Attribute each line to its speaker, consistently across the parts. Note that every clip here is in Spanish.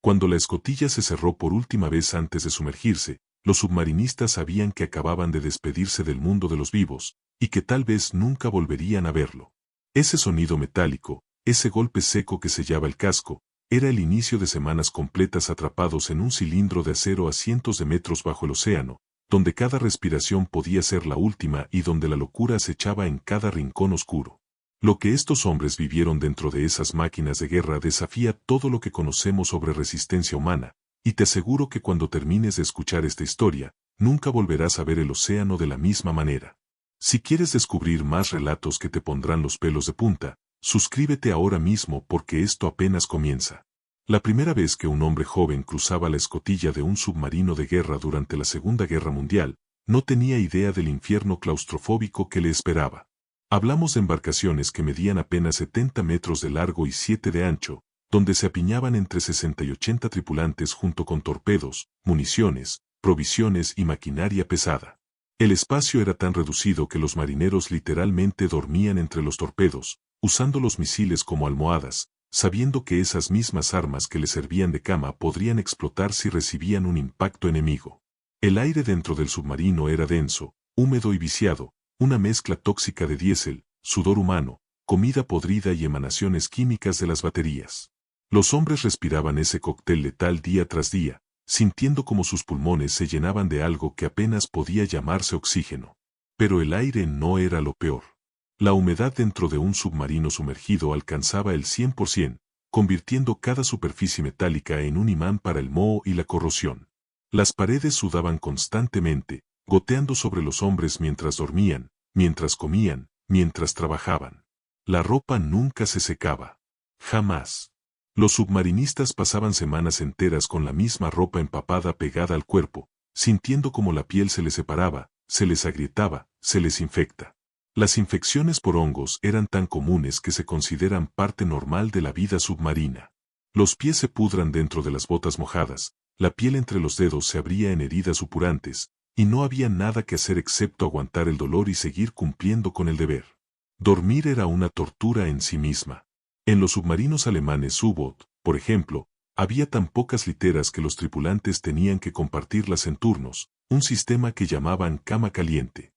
Speaker 1: Cuando la escotilla se cerró por última vez antes de sumergirse, los submarinistas sabían que acababan de despedirse del mundo de los vivos, y que tal vez nunca volverían a verlo. Ese sonido metálico, ese golpe seco que sellaba el casco, era el inicio de semanas completas atrapados en un cilindro de acero a cientos de metros bajo el océano, donde cada respiración podía ser la última y donde la locura acechaba en cada rincón oscuro. Lo que estos hombres vivieron dentro de esas máquinas de guerra desafía todo lo que conocemos sobre resistencia humana, y te aseguro que cuando termines de escuchar esta historia, nunca volverás a ver el océano de la misma manera. Si quieres descubrir más relatos que te pondrán los pelos de punta, suscríbete ahora mismo porque esto apenas comienza. La primera vez que un hombre joven cruzaba la escotilla de un submarino de guerra durante la Segunda Guerra Mundial, no tenía idea del infierno claustrofóbico que le esperaba. Hablamos de embarcaciones que medían apenas 70 metros de largo y 7 de ancho, donde se apiñaban entre 60 y 80 tripulantes junto con torpedos, municiones, provisiones y maquinaria pesada. El espacio era tan reducido que los marineros literalmente dormían entre los torpedos, usando los misiles como almohadas, sabiendo que esas mismas armas que les servían de cama podrían explotar si recibían un impacto enemigo. El aire dentro del submarino era denso, húmedo y viciado, una mezcla tóxica de diésel, sudor humano, comida podrida y emanaciones químicas de las baterías. Los hombres respiraban ese cóctel letal día tras día, sintiendo como sus pulmones se llenaban de algo que apenas podía llamarse oxígeno. Pero el aire no era lo peor. La humedad dentro de un submarino sumergido alcanzaba el 100%, convirtiendo cada superficie metálica en un imán para el moho y la corrosión. Las paredes sudaban constantemente, goteando sobre los hombres mientras dormían, mientras comían, mientras trabajaban. La ropa nunca se secaba. Jamás. Los submarinistas pasaban semanas enteras con la misma ropa empapada pegada al cuerpo, sintiendo como la piel se les separaba, se les agrietaba, se les infecta. Las infecciones por hongos eran tan comunes que se consideran parte normal de la vida submarina. Los pies se pudran dentro de las botas mojadas, la piel entre los dedos se abría en heridas supurantes, y no había nada que hacer excepto aguantar el dolor y seguir cumpliendo con el deber. Dormir era una tortura en sí misma. En los submarinos alemanes U-Boot, por ejemplo, había tan pocas literas que los tripulantes tenían que compartirlas en turnos, un sistema que llamaban cama caliente.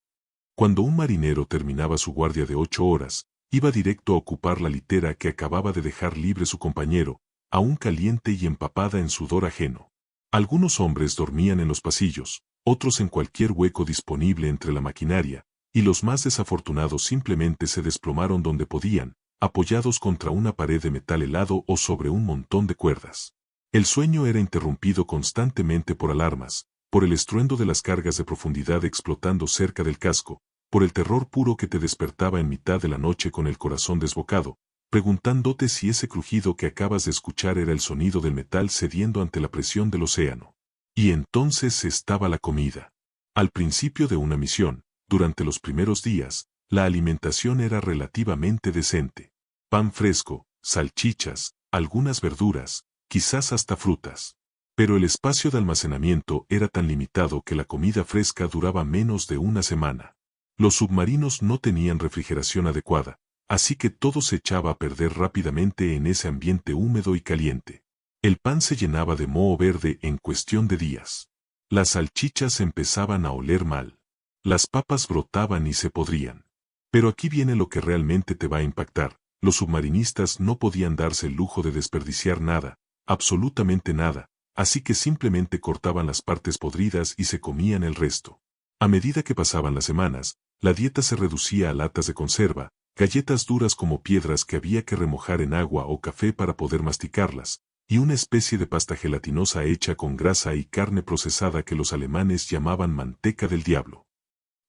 Speaker 1: Cuando un marinero terminaba su guardia de 8 horas, iba directo a ocupar la litera que acababa de dejar libre su compañero, aún caliente y empapada en sudor ajeno. Algunos hombres dormían en los pasillos, otros en cualquier hueco disponible entre la maquinaria, y los más desafortunados simplemente se desplomaron donde podían, apoyados contra una pared de metal helado o sobre un montón de cuerdas. El sueño era interrumpido constantemente por alarmas, por el estruendo de las cargas de profundidad explotando cerca del casco, por el terror puro que te despertaba en mitad de la noche con el corazón desbocado, preguntándote si ese crujido que acabas de escuchar era el sonido del metal cediendo ante la presión del océano. Y entonces estaba la comida. Al principio de una misión, durante los primeros días, la alimentación era relativamente decente. Pan fresco, salchichas, algunas verduras, quizás hasta frutas. Pero el espacio de almacenamiento era tan limitado que la comida fresca duraba menos de una semana. Los submarinos no tenían refrigeración adecuada, así que todo se echaba a perder rápidamente en ese ambiente húmedo y caliente. El pan se llenaba de moho verde en cuestión de días. Las salchichas empezaban a oler mal. Las papas brotaban y se podrían. Pero aquí viene lo que realmente te va a impactar. Los submarinistas no podían darse el lujo de desperdiciar nada, absolutamente nada, así que simplemente cortaban las partes podridas y se comían el resto. A medida que pasaban las semanas, la dieta se reducía a latas de conserva, galletas duras como piedras que había que remojar en agua o café para poder masticarlas, y una especie de pasta gelatinosa hecha con grasa y carne procesada que los alemanes llamaban manteca del diablo.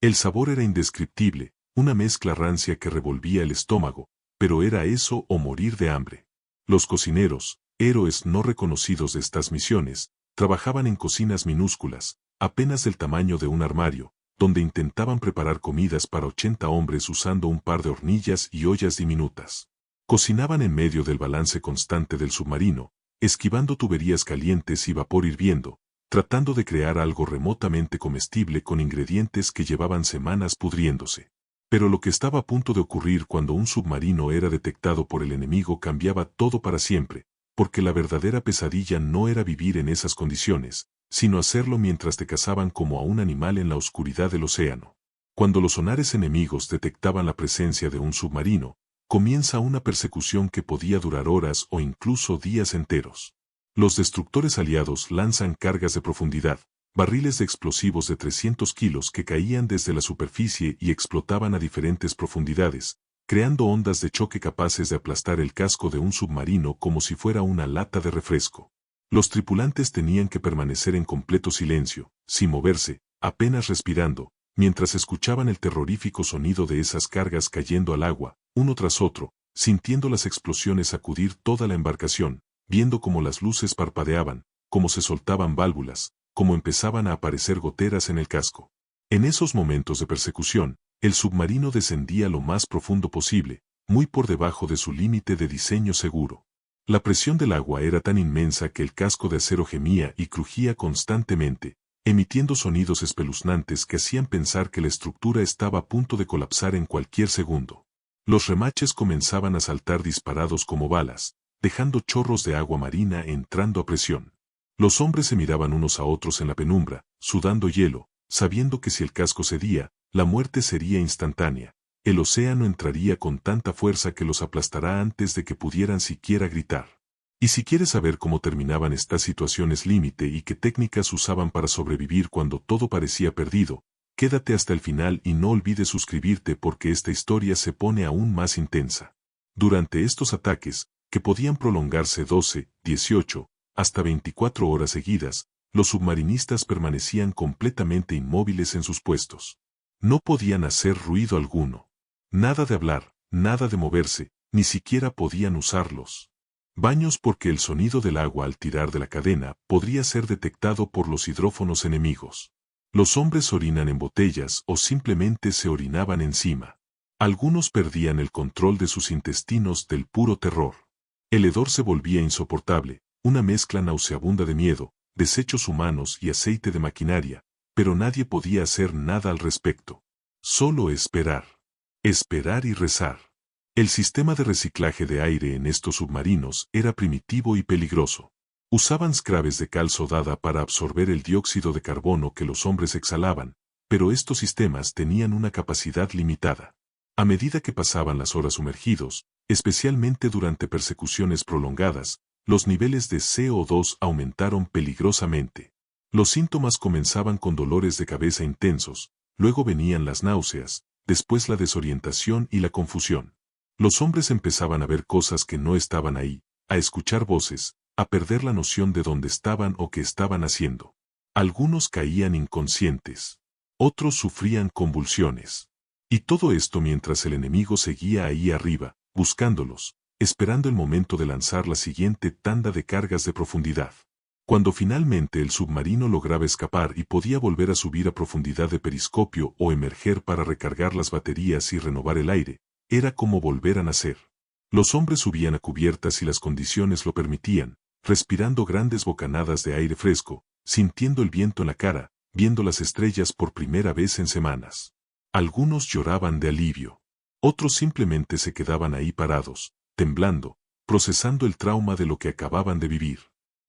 Speaker 1: El sabor era indescriptible, una mezcla rancia que revolvía el estómago, pero era eso o morir de hambre. Los cocineros, héroes no reconocidos de estas misiones, trabajaban en cocinas minúsculas, apenas del tamaño de un armario, donde intentaban preparar comidas para 80 hombres usando un par de hornillas y ollas diminutas. Cocinaban en medio del balance constante del submarino, esquivando tuberías calientes y vapor hirviendo, tratando de crear algo remotamente comestible con ingredientes que llevaban semanas pudriéndose. Pero lo que estaba a punto de ocurrir cuando un submarino era detectado por el enemigo cambiaba todo para siempre, porque la verdadera pesadilla no era vivir en esas condiciones, sino hacerlo mientras te cazaban como a un animal en la oscuridad del océano. Cuando los sonares enemigos detectaban la presencia de un submarino, comienza una persecución que podía durar horas o incluso días enteros. Los destructores aliados lanzan cargas de profundidad, barriles de explosivos de 300 kilos que caían desde la superficie y explotaban a diferentes profundidades, creando ondas de choque capaces de aplastar el casco de un submarino como si fuera una lata de refresco. Los tripulantes tenían que permanecer en completo silencio, sin moverse, apenas respirando, mientras escuchaban el terrorífico sonido de esas cargas cayendo al agua, uno tras otro, sintiendo las explosiones sacudir toda la embarcación, viendo cómo las luces parpadeaban, cómo se soltaban válvulas, cómo empezaban a aparecer goteras en el casco. En esos momentos de persecución, el submarino descendía lo más profundo posible, muy por debajo de su límite de diseño seguro. La presión del agua era tan inmensa que el casco de acero gemía y crujía constantemente, emitiendo sonidos espeluznantes que hacían pensar que la estructura estaba a punto de colapsar en cualquier segundo. Los remaches comenzaban a saltar disparados como balas, dejando chorros de agua marina entrando a presión. Los hombres se miraban unos a otros en la penumbra, sudando hielo, sabiendo que si el casco cedía, la muerte sería instantánea. El océano entraría con tanta fuerza que los aplastará antes de que pudieran siquiera gritar. Y si quieres saber cómo terminaban estas situaciones límite y qué técnicas usaban para sobrevivir cuando todo parecía perdido, quédate hasta el final y no olvides suscribirte porque esta historia se pone aún más intensa. Durante estos ataques, que podían prolongarse 12, 18, hasta 24 horas seguidas, los submarinistas permanecían completamente inmóviles en sus puestos. No podían hacer ruido alguno. Nada de hablar, nada de moverse, ni siquiera podían usarlos baños porque el sonido del agua al tirar de la cadena podría ser detectado por los hidrófonos enemigos. Los hombres orinan en botellas o simplemente se orinaban encima. Algunos perdían el control de sus intestinos del puro terror. El hedor se volvía insoportable, una mezcla nauseabunda de miedo, desechos humanos y aceite de maquinaria, pero nadie podía hacer nada al respecto. Solo esperar. Esperar y rezar. El sistema de reciclaje de aire en estos submarinos era primitivo y peligroso. Usaban scrubs de cal sodada para absorber el dióxido de carbono que los hombres exhalaban, pero estos sistemas tenían una capacidad limitada. A medida que pasaban las horas sumergidos, especialmente durante persecuciones prolongadas, los niveles de CO2 aumentaron peligrosamente. Los síntomas comenzaban con dolores de cabeza intensos, luego venían las náuseas, después la desorientación y la confusión. Los hombres empezaban a ver cosas que no estaban ahí, a escuchar voces, a perder la noción de dónde estaban o qué estaban haciendo. Algunos caían inconscientes. Otros sufrían convulsiones. Y todo esto mientras el enemigo seguía ahí arriba, buscándolos, esperando el momento de lanzar la siguiente tanda de cargas de profundidad. Cuando finalmente el submarino lograba escapar y podía volver a subir a profundidad de periscopio o emerger para recargar las baterías y renovar el aire, era como volver a nacer. Los hombres subían a cubiertas si las condiciones lo permitían, respirando grandes bocanadas de aire fresco, sintiendo el viento en la cara, viendo las estrellas por primera vez en semanas. Algunos lloraban de alivio. Otros simplemente se quedaban ahí parados, temblando, procesando el trauma de lo que acababan de vivir.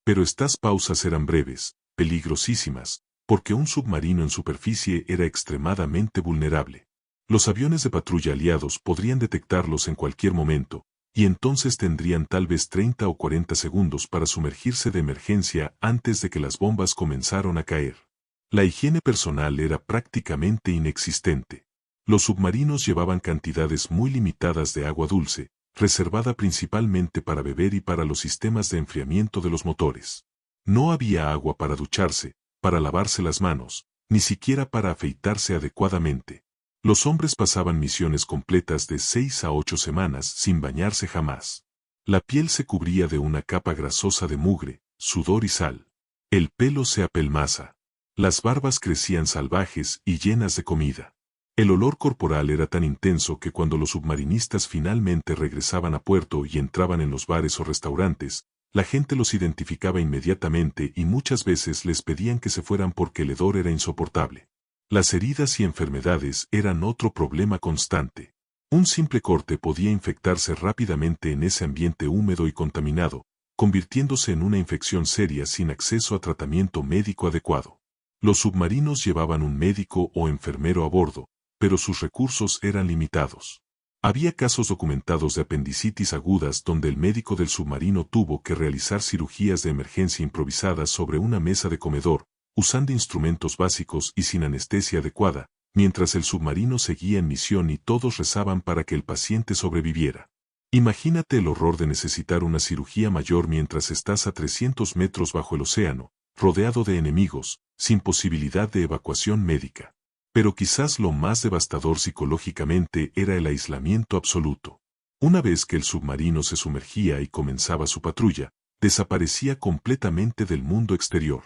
Speaker 1: Pero estas pausas eran breves, peligrosísimas, porque un submarino en superficie era extremadamente vulnerable. Los aviones de patrulla aliados podrían detectarlos en cualquier momento, y entonces tendrían tal vez 30 o 40 segundos para sumergirse de emergencia antes de que las bombas comenzaran a caer. La higiene personal era prácticamente inexistente. Los submarinos llevaban cantidades muy limitadas de agua dulce, reservada principalmente para beber y para los sistemas de enfriamiento de los motores. No había agua para ducharse, para lavarse las manos, ni siquiera para afeitarse adecuadamente. Los hombres pasaban misiones completas de 6 a 8 semanas sin bañarse jamás. La piel se cubría de una capa grasosa de mugre, sudor y sal. El pelo se apelmaza. Las barbas crecían salvajes y llenas de comida. El olor corporal era tan intenso que cuando los submarinistas finalmente regresaban a puerto y entraban en los bares o restaurantes, la gente los identificaba inmediatamente y muchas veces les pedían que se fueran porque el hedor era insoportable. Las heridas y enfermedades eran otro problema constante. Un simple corte podía infectarse rápidamente en ese ambiente húmedo y contaminado, convirtiéndose en una infección seria sin acceso a tratamiento médico adecuado. Los submarinos llevaban un médico o enfermero a bordo, pero sus recursos eran limitados. Había casos documentados de apendicitis agudas donde el médico del submarino tuvo que realizar cirugías de emergencia improvisadas sobre una mesa de comedor, usando instrumentos básicos y sin anestesia adecuada, mientras el submarino seguía en misión y todos rezaban para que el paciente sobreviviera. Imagínate el horror de necesitar una cirugía mayor mientras estás a 300 metros bajo el océano, rodeado de enemigos, sin posibilidad de evacuación médica. Pero quizás lo más devastador psicológicamente era el aislamiento absoluto. Una vez que el submarino se sumergía y comenzaba su patrulla, desaparecía completamente del mundo exterior.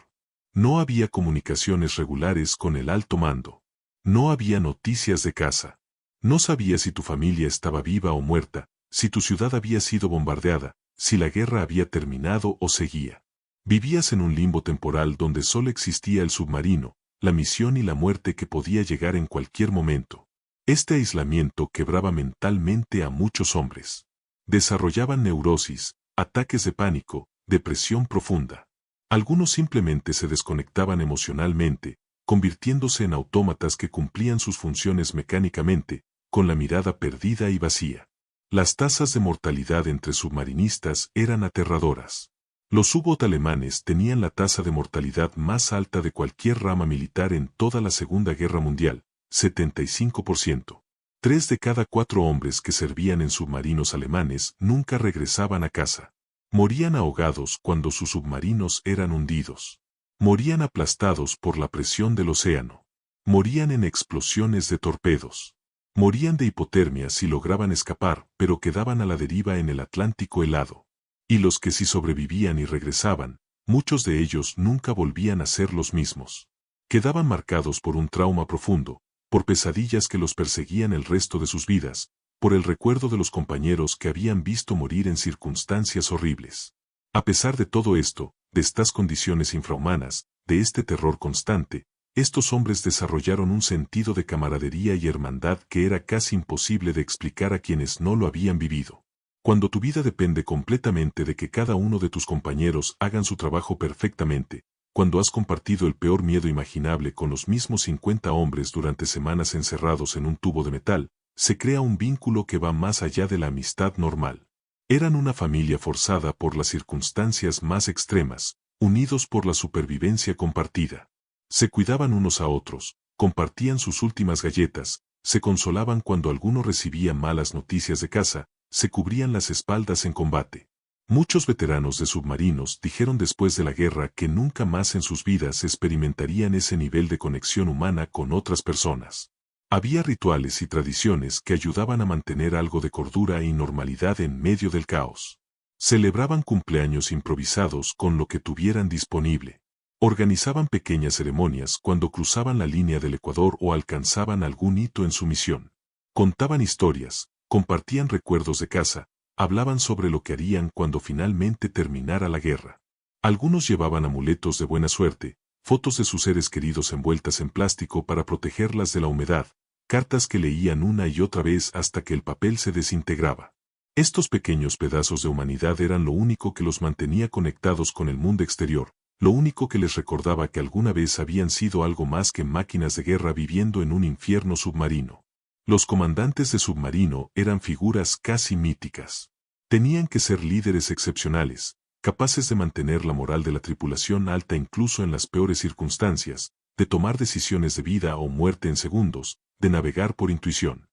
Speaker 1: No había comunicaciones regulares con el alto mando. No había noticias de casa. No sabías si tu familia estaba viva o muerta, si tu ciudad había sido bombardeada, si la guerra había terminado o seguía. Vivías en un limbo temporal donde solo existía el submarino, la misión y la muerte que podía llegar en cualquier momento. Este aislamiento quebraba mentalmente a muchos hombres. Desarrollaban neurosis, ataques de pánico, depresión profunda. Algunos simplemente se desconectaban emocionalmente, convirtiéndose en autómatas que cumplían sus funciones mecánicamente, con la mirada perdida y vacía. Las tasas de mortalidad entre submarinistas eran aterradoras. Los U-Boot alemanes tenían la tasa de mortalidad más alta de cualquier rama militar en toda la Segunda Guerra Mundial, 75%. 3 de cada 4 hombres que servían en submarinos alemanes nunca regresaban a casa. Morían ahogados cuando sus submarinos eran hundidos. Morían aplastados por la presión del océano. Morían en explosiones de torpedos. Morían de hipotermia si lograban escapar, pero quedaban a la deriva en el Atlántico helado. Y los que sí sobrevivían y regresaban, muchos de ellos nunca volvían a ser los mismos. Quedaban marcados por un trauma profundo, por pesadillas que los perseguían el resto de sus vidas, por el recuerdo de los compañeros que habían visto morir en circunstancias horribles. A pesar de todo esto, de estas condiciones infrahumanas, de este terror constante, estos hombres desarrollaron un sentido de camaradería y hermandad que era casi imposible de explicar a quienes no lo habían vivido. Cuando tu vida depende completamente de que cada uno de tus compañeros hagan su trabajo perfectamente, cuando has compartido el peor miedo imaginable con los mismos 50 hombres durante semanas encerrados en un tubo de metal, se crea un vínculo que va más allá de la amistad normal. Eran una familia forzada por las circunstancias más extremas, unidos por la supervivencia compartida. Se cuidaban unos a otros, compartían sus últimas galletas, se consolaban cuando alguno recibía malas noticias de casa, se cubrían las espaldas en combate. Muchos veteranos de submarinos dijeron después de la guerra que nunca más en sus vidas experimentarían ese nivel de conexión humana con otras personas. Había rituales y tradiciones que ayudaban a mantener algo de cordura y normalidad en medio del caos. Celebraban cumpleaños improvisados con lo que tuvieran disponible. Organizaban pequeñas ceremonias cuando cruzaban la línea del Ecuador o alcanzaban algún hito en su misión. Contaban historias, compartían recuerdos de casa, hablaban sobre lo que harían cuando finalmente terminara la guerra. Algunos llevaban amuletos de buena suerte, fotos de sus seres queridos envueltas en plástico para protegerlas de la humedad, cartas que leían una y otra vez hasta que el papel se desintegraba. Estos pequeños pedazos de humanidad eran lo único que los mantenía conectados con el mundo exterior, lo único que les recordaba que alguna vez habían sido algo más que máquinas de guerra viviendo en un infierno submarino. Los comandantes de submarino eran figuras casi míticas. Tenían que ser líderes excepcionales, capaces de mantener la moral de la tripulación alta incluso en las peores circunstancias, de tomar decisiones de vida o muerte en segundos, de navegar por intuición.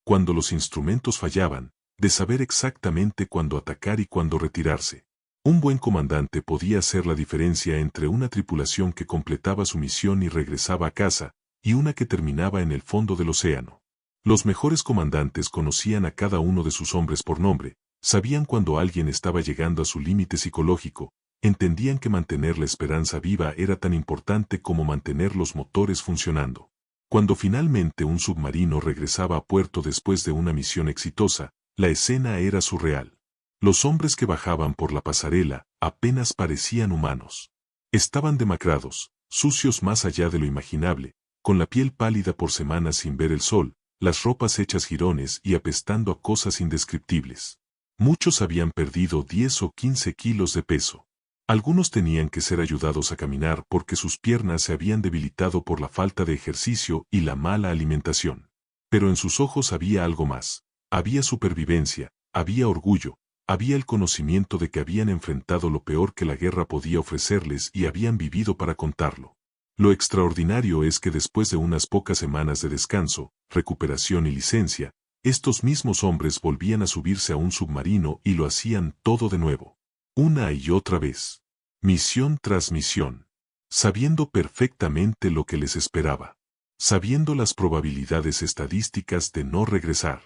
Speaker 1: Cuando los instrumentos fallaban, de saber exactamente cuándo atacar y cuándo retirarse. Un buen comandante podía hacer la diferencia entre una tripulación que completaba su misión y regresaba a casa, y una que terminaba en el fondo del océano. Los mejores comandantes conocían a cada uno de sus hombres por nombre, sabían cuando alguien estaba llegando a su límite psicológico, entendían que mantener la esperanza viva era tan importante como mantener los motores funcionando. Cuando finalmente un submarino regresaba a puerto después de una misión exitosa, la escena era surreal. Los hombres que bajaban por la pasarela apenas parecían humanos. Estaban demacrados, sucios más allá de lo imaginable, con la piel pálida por semanas sin ver el sol, las ropas hechas jirones y apestando a cosas indescriptibles. Muchos habían perdido 10 o 15 kilos de peso. Algunos tenían que ser ayudados a caminar porque sus piernas se habían debilitado por la falta de ejercicio y la mala alimentación. Pero en sus ojos había algo más. Había supervivencia, había orgullo, había el conocimiento de que habían enfrentado lo peor que la guerra podía ofrecerles y habían vivido para contarlo. Lo extraordinario es que después de unas pocas semanas de descanso, recuperación y licencia, estos mismos hombres volvían a subirse a un submarino y lo hacían todo de nuevo. Una y otra vez. Misión tras misión. Sabiendo perfectamente lo que les esperaba. Sabiendo las probabilidades estadísticas de no regresar.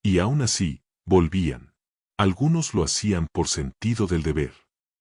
Speaker 1: Y aún así, volvían. Algunos lo hacían por sentido del deber.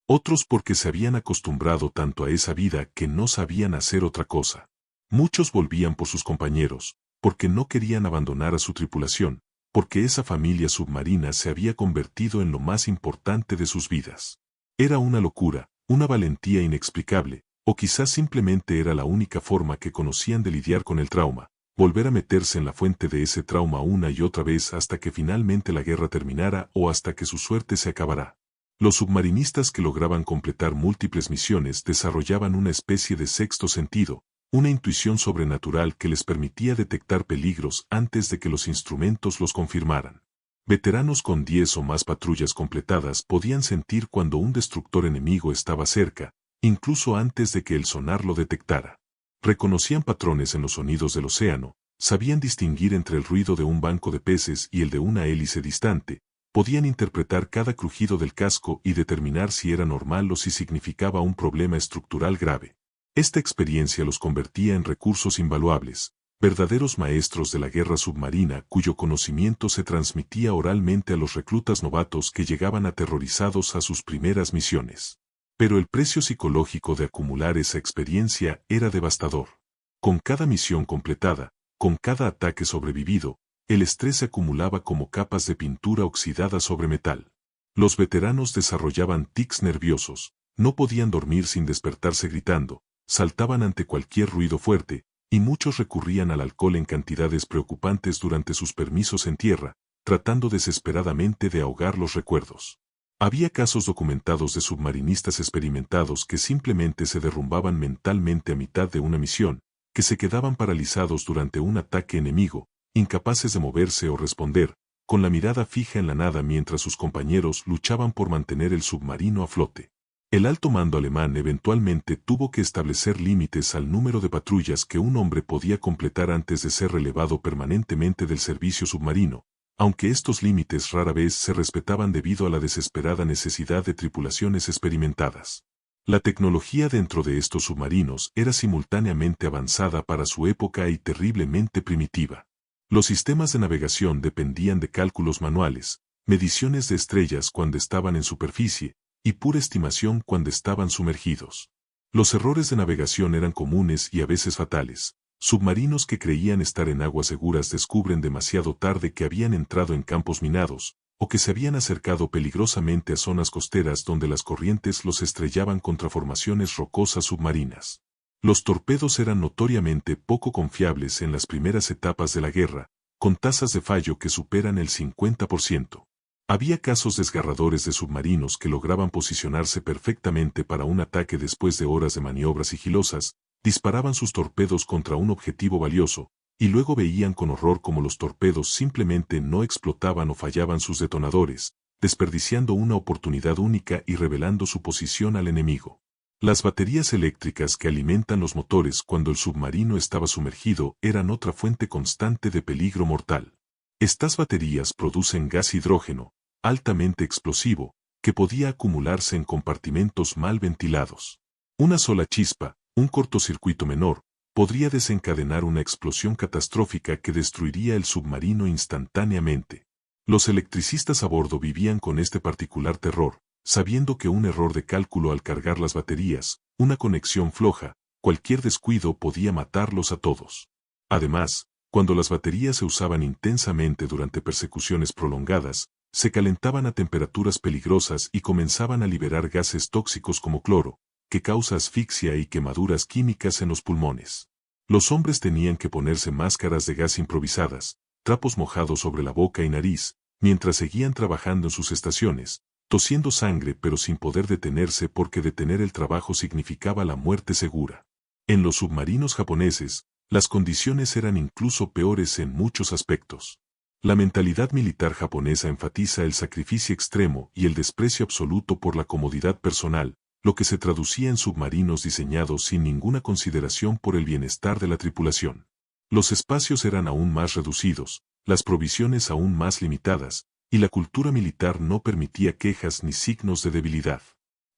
Speaker 1: Otros porque se habían acostumbrado tanto a esa vida que no sabían hacer otra cosa. Muchos volvían por sus compañeros, porque no querían abandonar a su tripulación, porque esa familia submarina se había convertido en lo más importante de sus vidas. Era una locura, una valentía inexplicable, o quizás simplemente era la única forma que conocían de lidiar con el trauma, volver a meterse en la fuente de ese trauma una y otra vez hasta que finalmente la guerra terminara o hasta que su suerte se acabara. Los submarinistas que lograban completar múltiples misiones desarrollaban una especie de sexto sentido, una intuición sobrenatural que les permitía detectar peligros antes de que los instrumentos los confirmaran. Veteranos con 10 o más patrullas completadas podían sentir cuando un destructor enemigo estaba cerca, incluso antes de que el sonar lo detectara. Reconocían patrones en los sonidos del océano, sabían distinguir entre el ruido de un banco de peces y el de una hélice distante, podían interpretar cada crujido del casco y determinar si era normal o si significaba un problema estructural grave. Esta experiencia los convertía en recursos invaluables, verdaderos maestros de la guerra submarina cuyo conocimiento se transmitía oralmente a los reclutas novatos que llegaban aterrorizados a sus primeras misiones. Pero el precio psicológico de acumular esa experiencia era devastador. Con cada misión completada, con cada ataque sobrevivido, el estrés se acumulaba como capas de pintura oxidada sobre metal. Los veteranos desarrollaban tics nerviosos, no podían dormir sin despertarse gritando, saltaban ante cualquier ruido fuerte, y muchos recurrían al alcohol en cantidades preocupantes durante sus permisos en tierra, tratando desesperadamente de ahogar los recuerdos. Había casos documentados de submarinistas experimentados que simplemente se derrumbaban mentalmente a mitad de una misión, que se quedaban paralizados durante un ataque enemigo, incapaces de moverse o responder, con la mirada fija en la nada mientras sus compañeros luchaban por mantener el submarino a flote. El alto mando alemán eventualmente tuvo que establecer límites al número de patrullas que un hombre podía completar antes de ser relevado permanentemente del servicio submarino, aunque estos límites rara vez se respetaban debido a la desesperada necesidad de tripulaciones experimentadas. La tecnología dentro de estos submarinos era simultáneamente avanzada para su época y terriblemente primitiva. Los sistemas de navegación dependían de cálculos manuales, mediciones de estrellas cuando estaban en superficie, y pura estimación cuando estaban sumergidos. Los errores de navegación eran comunes y a veces fatales. Submarinos que creían estar en aguas seguras descubren demasiado tarde que habían entrado en campos minados, o que se habían acercado peligrosamente a zonas costeras donde las corrientes los estrellaban contra formaciones rocosas submarinas. Los torpedos eran notoriamente poco confiables en las primeras etapas de la guerra, con tasas de fallo que superan el 50%. Había casos desgarradores de submarinos que lograban posicionarse perfectamente para un ataque después de horas de maniobras sigilosas, disparaban sus torpedos contra un objetivo valioso, y luego veían con horror cómo los torpedos simplemente no explotaban o fallaban sus detonadores, desperdiciando una oportunidad única y revelando su posición al enemigo. Las baterías eléctricas que alimentan los motores cuando el submarino estaba sumergido eran otra fuente constante de peligro mortal. Estas baterías producen gas hidrógeno, altamente explosivo, que podía acumularse en compartimentos mal ventilados. Una sola chispa, un cortocircuito menor, podría desencadenar una explosión catastrófica que destruiría el submarino instantáneamente. Los electricistas a bordo vivían con este particular terror, sabiendo que un error de cálculo al cargar las baterías, una conexión floja, cualquier descuido podía matarlos a todos. Además, cuando las baterías se usaban intensamente durante persecuciones prolongadas, se calentaban a temperaturas peligrosas y comenzaban a liberar gases tóxicos como cloro, que causa asfixia y quemaduras químicas en los pulmones. Los hombres tenían que ponerse máscaras de gas improvisadas, trapos mojados sobre la boca y nariz, mientras seguían trabajando en sus estaciones, tosiendo sangre pero sin poder detenerse porque detener el trabajo significaba la muerte segura. En los submarinos japoneses, las condiciones eran incluso peores en muchos aspectos. La mentalidad militar japonesa enfatiza el sacrificio extremo y el desprecio absoluto por la comodidad personal, lo que se traducía en submarinos diseñados sin ninguna consideración por el bienestar de la tripulación. Los espacios eran aún más reducidos, las provisiones aún más limitadas, y la cultura militar no permitía quejas ni signos de debilidad.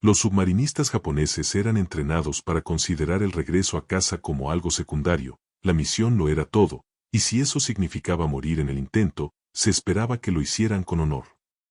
Speaker 1: Los submarinistas japoneses eran entrenados para considerar el regreso a casa como algo secundario, la misión lo era todo, y si eso significaba morir en el intento, se esperaba que lo hicieran con honor.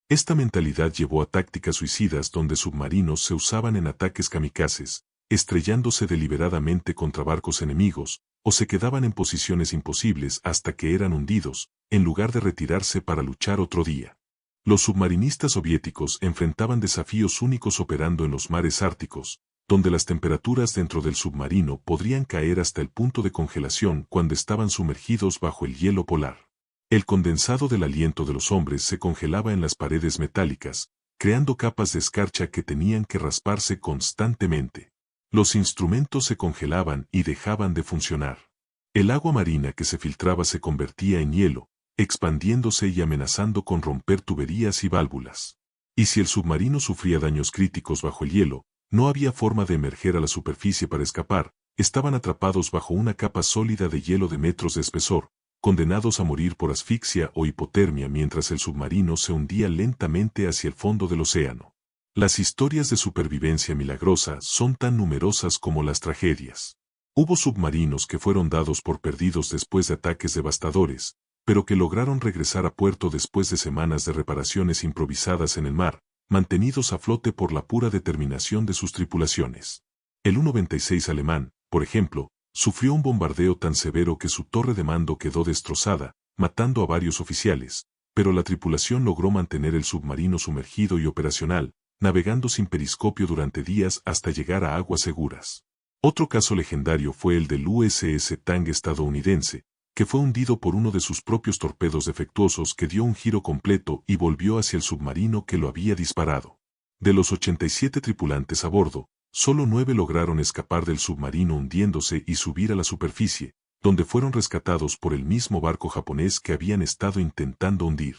Speaker 1: Esta mentalidad llevó a tácticas suicidas donde submarinos se usaban en ataques kamikazes, estrellándose deliberadamente contra barcos enemigos, o se quedaban en posiciones imposibles hasta que eran hundidos, en lugar de retirarse para luchar otro día. Los submarinistas soviéticos enfrentaban desafíos únicos operando en los mares árticos, donde las temperaturas dentro del submarino podrían caer hasta el punto de congelación cuando estaban sumergidos bajo el hielo polar. El condensado del aliento de los hombres se congelaba en las paredes metálicas, creando capas de escarcha que tenían que rasparse constantemente. Los instrumentos se congelaban y dejaban de funcionar. El agua marina que se filtraba se convertía en hielo, expandiéndose y amenazando con romper tuberías y válvulas. Y si el submarino sufría daños críticos bajo el hielo, no había forma de emerger a la superficie para escapar, estaban atrapados bajo una capa sólida de hielo de metros de espesor, condenados a morir por asfixia o hipotermia mientras el submarino se hundía lentamente hacia el fondo del océano. Las historias de supervivencia milagrosa son tan numerosas como las tragedias. Hubo submarinos que fueron dados por perdidos después de ataques devastadores, pero que lograron regresar a puerto después de semanas de reparaciones improvisadas en el mar, mantenidos a flote por la pura determinación de sus tripulaciones. El U-96 alemán, por ejemplo, sufrió un bombardeo tan severo que su torre de mando quedó destrozada, matando a varios oficiales, pero la tripulación logró mantener el submarino sumergido y operacional, navegando sin periscopio durante días hasta llegar a aguas seguras. Otro caso legendario fue el del USS Tang estadounidense, que fue hundido por uno de sus propios torpedos defectuosos que dio un giro completo y volvió hacia el submarino que lo había disparado. De los 87 tripulantes a bordo, solo 9 lograron escapar del submarino hundiéndose y subir a la superficie, donde fueron rescatados por el mismo barco japonés que habían estado intentando hundir.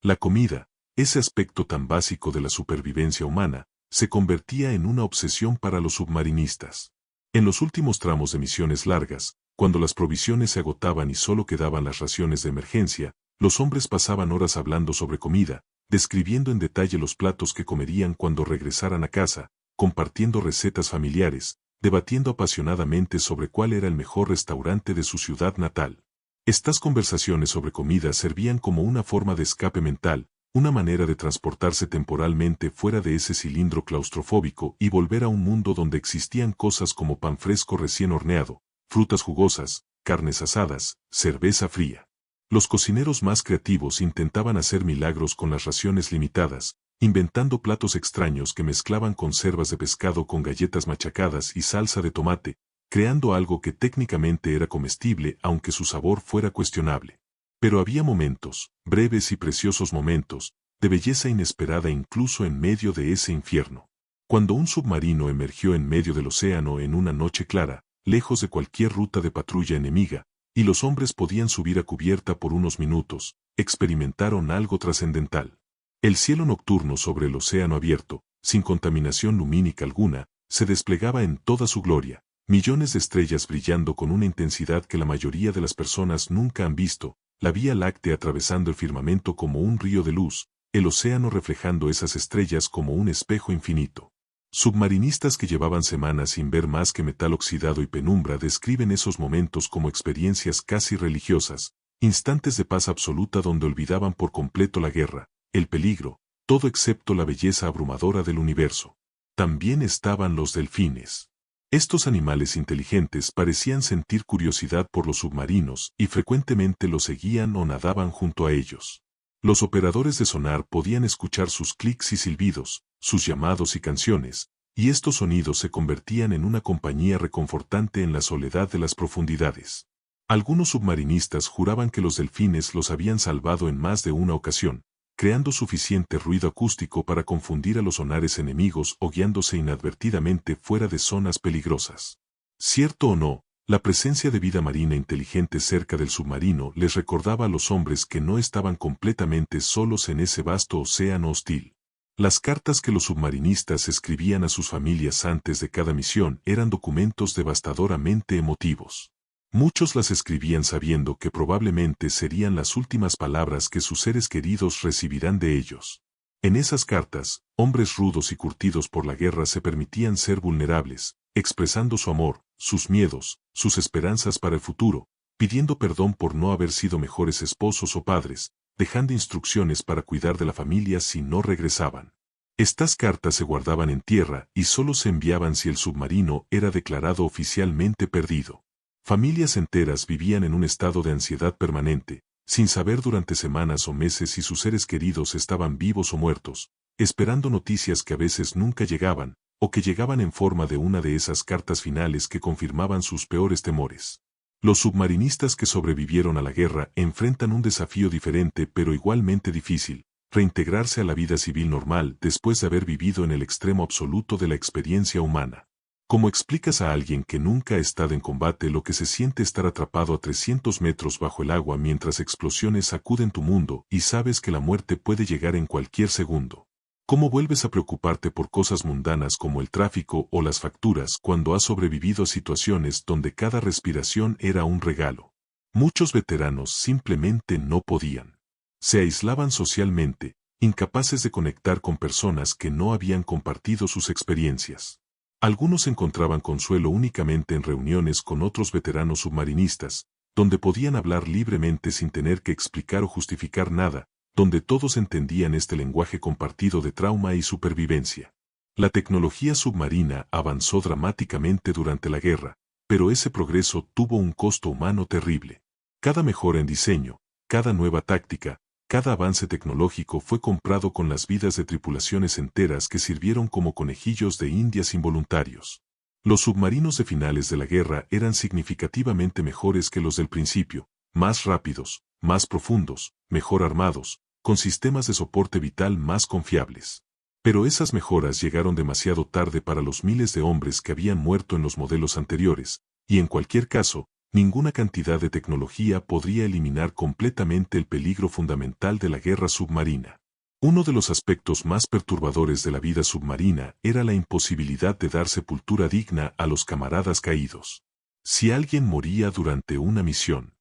Speaker 1: La comida, ese aspecto tan básico de la supervivencia humana, se convertía en una obsesión para los submarinistas. En los últimos tramos de misiones largas, cuando las provisiones se agotaban y solo quedaban las raciones de emergencia, los hombres pasaban horas hablando sobre comida, describiendo en detalle los platos que comerían cuando regresaran a casa, compartiendo recetas familiares, debatiendo apasionadamente sobre cuál era el mejor restaurante de su ciudad natal. Estas conversaciones sobre comida servían como una forma de escape mental, una manera de transportarse temporalmente fuera de ese cilindro claustrofóbico y volver a un mundo donde existían cosas como pan fresco recién horneado, frutas jugosas, carnes asadas, cerveza fría. Los cocineros más creativos intentaban hacer milagros con las raciones limitadas, inventando platos extraños que mezclaban conservas de pescado con galletas machacadas y salsa de tomate, creando algo que técnicamente era comestible aunque su sabor fuera cuestionable. Pero había momentos, breves y preciosos momentos, de belleza inesperada incluso en medio de ese infierno. Cuando un submarino emergió en medio del océano en una noche clara, lejos de cualquier ruta de patrulla enemiga, y los hombres podían subir a cubierta por unos minutos, experimentaron algo trascendental. El cielo nocturno sobre el océano abierto, sin contaminación lumínica alguna, se desplegaba en toda su gloria, millones de estrellas brillando con una intensidad que la mayoría de las personas nunca han visto, la Vía Láctea atravesando el firmamento como un río de luz, el océano reflejando esas estrellas como un espejo infinito. Submarinistas que llevaban semanas sin ver más que metal oxidado y penumbra describen esos momentos como experiencias casi religiosas, instantes de paz absoluta donde olvidaban por completo la guerra, el peligro, todo excepto la belleza abrumadora del universo. También estaban los delfines. Estos animales inteligentes parecían sentir curiosidad por los submarinos y frecuentemente los seguían o nadaban junto a ellos. Los operadores de sonar podían escuchar sus clics y silbidos, sus llamados y canciones, y estos sonidos se convertían en una compañía reconfortante en la soledad de las profundidades. Algunos submarinistas juraban que los delfines los habían salvado en más de una ocasión, creando suficiente ruido acústico para confundir a los sonares enemigos o guiándose inadvertidamente fuera de zonas peligrosas. Cierto o no, la presencia de vida marina inteligente cerca del submarino les recordaba a los hombres que no estaban completamente solos en ese vasto océano hostil. Las cartas que los submarinistas escribían a sus familias antes de cada misión eran documentos devastadoramente emotivos. Muchos las escribían sabiendo que probablemente serían las últimas palabras que sus seres queridos recibirán de ellos. En esas cartas, hombres rudos y curtidos por la guerra se permitían ser vulnerables, expresando su amor, sus miedos, sus esperanzas para el futuro, pidiendo perdón por no haber sido mejores esposos o padres, dejando instrucciones para cuidar de la familia si no regresaban. Estas cartas se guardaban en tierra y solo se enviaban si el submarino era declarado oficialmente perdido. Familias enteras vivían en un estado de ansiedad permanente, sin saber durante semanas o meses si sus seres queridos estaban vivos o muertos, esperando noticias que a veces nunca llegaban, o que llegaban en forma de una de esas cartas finales que confirmaban sus peores temores. Los submarinistas que sobrevivieron a la guerra enfrentan un desafío diferente pero igualmente difícil: reintegrarse a la vida civil normal después de haber vivido en el extremo absoluto de la experiencia humana. ¿Cómo explicas a alguien que nunca ha estado en combate lo que se siente estar atrapado a 300 metros bajo el agua mientras explosiones sacuden tu mundo y sabes que la muerte puede llegar en cualquier segundo? ¿Cómo vuelves a preocuparte por cosas mundanas como el tráfico o las facturas cuando has sobrevivido a situaciones donde cada respiración era un regalo? Muchos veteranos simplemente no podían. Se aislaban socialmente, incapaces de conectar con personas que no habían compartido sus experiencias. Algunos encontraban consuelo únicamente en reuniones con otros veteranos submarinistas, donde podían hablar libremente sin tener que explicar o justificar nada, donde todos entendían este lenguaje compartido de trauma y supervivencia. La tecnología submarina avanzó dramáticamente durante la guerra, pero ese progreso tuvo un costo humano terrible. Cada mejora en diseño, cada nueva táctica, cada avance tecnológico fue comprado con las vidas de tripulaciones enteras que sirvieron como conejillos de indias involuntarios. Los submarinos de finales de la guerra eran significativamente mejores que los del principio, más rápidos, más profundos, mejor armados, con sistemas de soporte vital más confiables. Pero esas mejoras llegaron demasiado tarde para los miles de hombres que habían muerto en los modelos anteriores, y en cualquier caso, ninguna cantidad de tecnología podría eliminar completamente el peligro fundamental de la guerra submarina. Uno de los aspectos más perturbadores de la vida submarina era la imposibilidad de dar sepultura digna a los camaradas caídos. Si alguien moría durante una misión,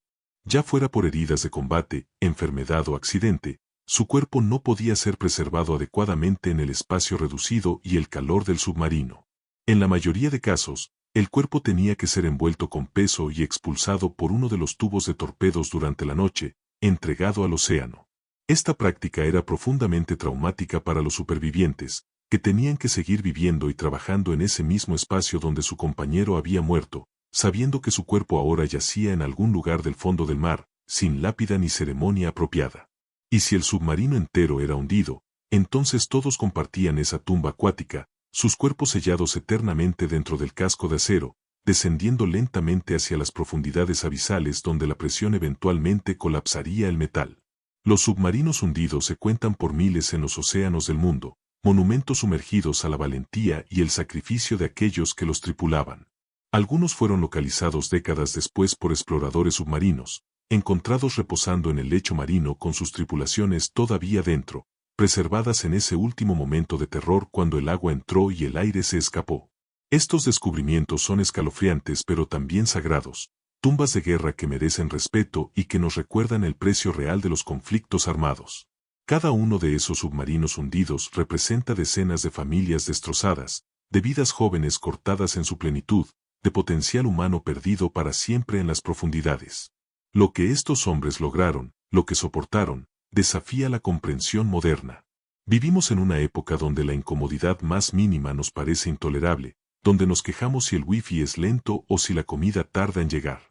Speaker 1: ya fuera por heridas de combate, enfermedad o accidente, su cuerpo no podía ser preservado adecuadamente en el espacio reducido y el calor del submarino. En la mayoría de casos, el cuerpo tenía que ser envuelto con peso y expulsado por uno de los tubos de torpedos durante la noche, entregado al océano. Esta práctica era profundamente traumática para los supervivientes, que tenían que seguir viviendo y trabajando en ese mismo espacio donde su compañero había muerto, sabiendo que su cuerpo ahora yacía en algún lugar del fondo del mar, sin lápida ni ceremonia apropiada. Y si el submarino entero era hundido, entonces todos compartían esa tumba acuática, sus cuerpos sellados eternamente dentro del casco de acero, descendiendo lentamente hacia las profundidades abisales donde la presión eventualmente colapsaría el metal. Los submarinos hundidos se cuentan por miles en los océanos del mundo, monumentos sumergidos a la valentía y el sacrificio de aquellos que los tripulaban. Algunos fueron localizados décadas después por exploradores submarinos, encontrados reposando en el lecho marino con sus tripulaciones todavía dentro, preservadas en ese último momento de terror cuando el agua entró y el aire se escapó. Estos descubrimientos son escalofriantes pero también sagrados, tumbas de guerra que merecen respeto y que nos recuerdan el precio real de los conflictos armados. Cada uno de esos submarinos hundidos representa decenas de familias destrozadas, de vidas jóvenes cortadas en su plenitud, de potencial humano perdido para siempre en las profundidades. Lo que estos hombres lograron, lo que soportaron, desafía la comprensión moderna. Vivimos en una época donde la incomodidad más mínima nos parece intolerable, donde nos quejamos si el wifi es lento o si la comida tarda en llegar.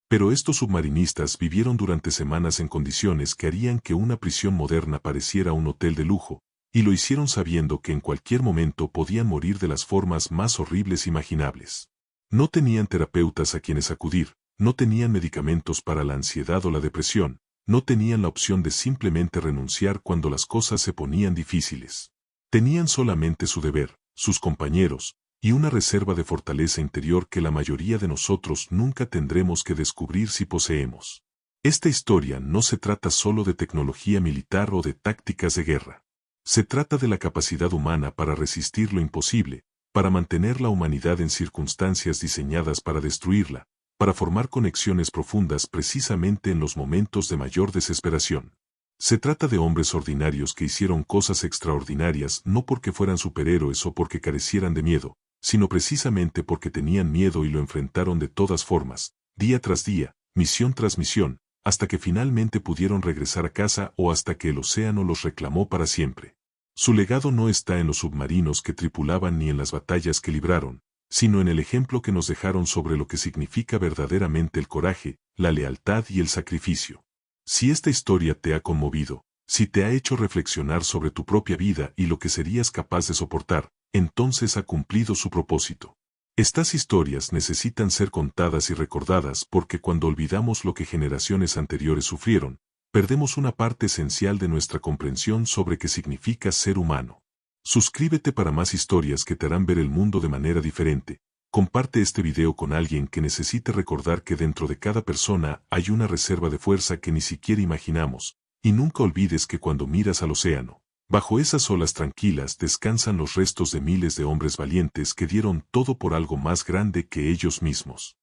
Speaker 1: Pero estos submarinistas vivieron durante semanas en condiciones que harían que una prisión moderna pareciera un hotel de lujo, y lo hicieron sabiendo que en cualquier momento podían morir de las formas más horribles imaginables. No tenían terapeutas a quienes acudir, no tenían medicamentos para la ansiedad o la depresión, no tenían la opción de simplemente renunciar cuando las cosas se ponían difíciles. Tenían solamente su deber, sus compañeros, y una reserva de fortaleza interior que la mayoría de nosotros nunca tendremos que descubrir si poseemos. Esta historia no se trata solo de tecnología militar o de tácticas de guerra. Se trata de la capacidad humana para resistir lo imposible, para mantener la humanidad en circunstancias diseñadas para destruirla, para formar conexiones profundas precisamente en los momentos de mayor desesperación. Se trata de hombres ordinarios que hicieron cosas extraordinarias no porque fueran superhéroes o porque carecieran de miedo, sino precisamente porque tenían miedo y lo enfrentaron de todas formas, día tras día, misión tras misión, hasta que finalmente pudieron regresar a casa o hasta que el océano los reclamó para siempre. Su legado no está en los submarinos que tripulaban ni en las batallas que libraron, sino en el ejemplo que nos dejaron sobre lo que significa verdaderamente el coraje, la lealtad y el sacrificio. Si esta historia te ha conmovido, si te ha hecho reflexionar sobre tu propia vida y lo que serías capaz de soportar, entonces ha cumplido su propósito. Estas historias necesitan ser contadas y recordadas porque cuando olvidamos lo que generaciones anteriores sufrieron, perdemos una parte esencial de nuestra comprensión sobre qué significa ser humano. Suscríbete para más historias que te harán ver el mundo de manera diferente. Comparte este video con alguien que necesite recordar que dentro de cada persona hay una reserva de fuerza que ni siquiera imaginamos, y nunca olvides que cuando miras al océano, bajo esas olas tranquilas descansan los restos de miles de hombres valientes que dieron todo por algo más grande que ellos mismos.